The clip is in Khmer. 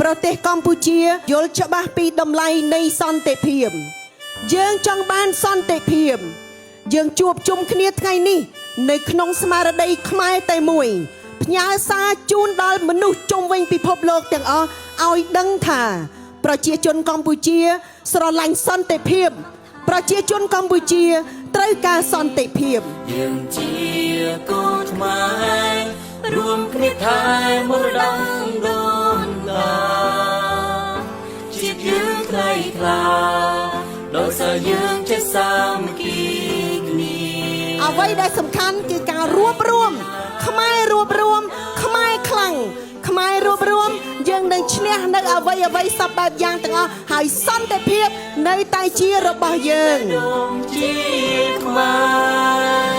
ប្រទេសកម្ពុជាយល់ច្បាស់ពីតម្លៃនៃសន្តិភាពយើងចង់បានសន្តិភាពយើងជួបជុំគ្នាថ្ងៃនេះនៅក្នុងស្មារតីខ្មែរតែមួយផ្ញើសារជូនដល់មនុស្សជុំវិញពិភពលោកទាំងអស់ឲ្យដឹងថាប្រជាជនកម្ពុជាស្រឡាញ់សន្តិភាពប្រជាជនកម្ពុជាត្រូវការសន្តិភាពយើងជាកូនខ្មែររួមគ្នាថែមរតកដូនតាជាតិយើងថ្លៃថ្លាដោយសារយើងចេះសាមគ្គីគ្នាអ្វីដែលសំខាន់គឺការរួបរวมខ្មែររួបរวมខ្មែរខ្លាំងខ្មែររួបរวมយើងនឹងឈ្នះនៅអ្វីសពបែបយ៉ាងទាំងអស់ហើយសន្តិភាពនៅតែជារបស់យើងជាខ្មែរ